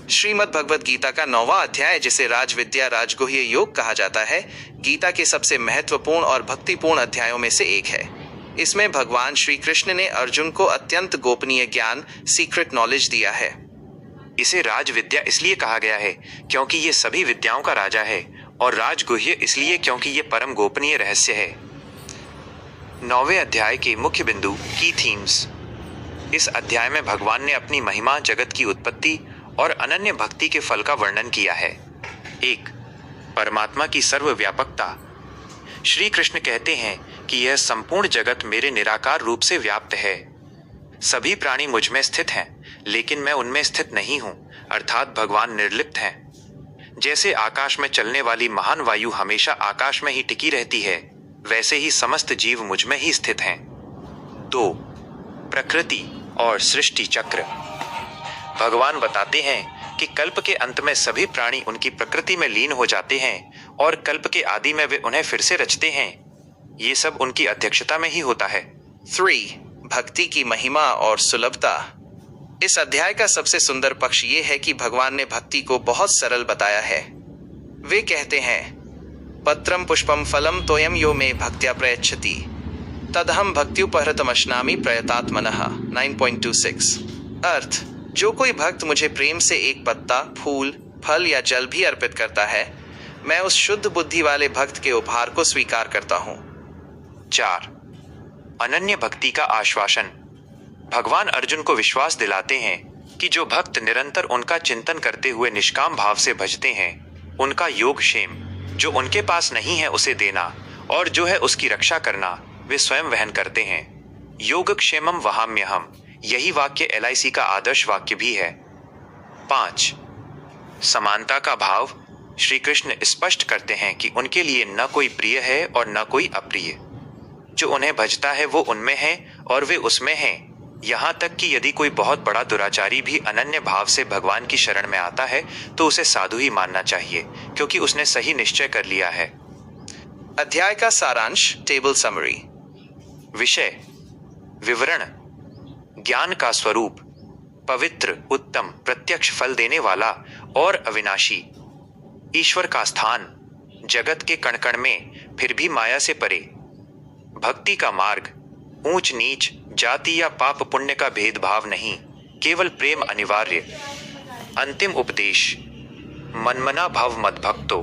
श्रीमद् भगवद गीता का 9वां अध्याय, जिसे राजविद्या राजगुह्य योग कहा जाता है, गीता के सबसे महत्वपूर्ण और भक्तिपूर्ण अध्यायों में से एक है। इसमें भगवान श्री कृष्ण ने अर्जुन को अत्यंत गोपनीय ज्ञान, सीक्रेट नॉलेज दिया है। इसे राजविद्या इसलिए कहा गया है क्योंकि ये सभी विद्याओं का राजा है, और राजगुह्य इसलिए क्योंकि ये परम गोपनीय रहस्य है। 9वें अध्याय के मुख्य बिंदु की थीम्स। इस अध्याय में भगवान ने अपनी महिमा, जगत की उत्पत्ति और अनन्य भक्ति के फल का वर्णन किया है। 1. परमात्मा की सर्वव्यापकता। श्री कृष्ण कहते हैं कि यह संपूर्ण जगत मेरे निराकार रूप से व्याप्त है। सभी प्राणी मुझ में स्थित हैं, लेकिन मैं उनमें स्थित नहीं हूं, अर्थात भगवान निर्लिप्त हैं। जैसे आकाश में चलने वाली महान वायु हमेशा आकाश में ही टिकी रहती है, वैसे ही समस्त जीव मुझ में ही स्थित हैं। 2. प्रकृति और सृष्टि चक्र। भगवान बताते हैं कि कल्प के अंत में सभी प्राणी उनकी प्रकृति में लीन हो जाते हैं और कल्प के आदि में वे उन्हें फिर से रचते हैं। ये सब उनकी अध्यक्षता में ही होता है। 3. भक्ति की महिमा और सुलभता। इस अध्याय का सबसे सुंदर पक्ष ये है कि भगवान ने भक्ति को बहुत सरल बताया है। वे कहते हैं, पत्रम पुष्पम फलम तोयम यो मे भक्त्या प्रयच्छति तदहम भक्त्युपहृतमश्नामि प्रयतात्मनः। 9.26। अर्थ, जो कोई भक्त मुझे प्रेम से एक पत्ता, फूल, फल या जल भी अर्पित करता है, मैं उस शुद्ध बुद्धि वाले भक्त के उपहार को स्वीकार करता हूँ। 4. अनन्य भक्ति का आश्वासन। भगवान अर्जुन को विश्वास दिलाते हैं कि जो भक्त निरंतर उनका चिंतन करते हुए निष्काम भाव से भजते हैं, उनका योगक्षेम जो उनके पास नहीं है उसे देना, और जो है उसकी रक्षा करना, वे स्वयं वहन करते हैं। योगक्षेमम वहाम्यहम, यही वाक्य LIC का आदर्श वाक्य भी है। 5. समानता का भाव। श्री कृष्ण स्पष्ट करते हैं कि उनके लिए न कोई प्रिय है और न कोई अप्रिय। जो उन्हें भजता है वो उनमें है और वे उसमें हैं। यहाँ तक कि यदि कोई बहुत बड़ा दुराचारी भी अनन्य भाव से भगवान की शरण में आता है तो उसे साधु ही मानना चाहिए, क्योंकि उसने सही निश्चय कर लिया है। अध्याय का सारांश, टेबल समरी। विषय, विवरण। ज्ञान का स्वरूप, पवित्र, उत्तम, प्रत्यक्ष फल देने वाला और अविनाशी। ईश्वर का स्थान, जगत के कण कण में, फिर भी माया से परे। भक्ति का मार्ग, ऊंच नीच, जाति या पाप पुण्य का भेदभाव नहीं, केवल प्रेम अनिवार्य। अंतिम उपदेश, मनमना भव मद्भक्तो।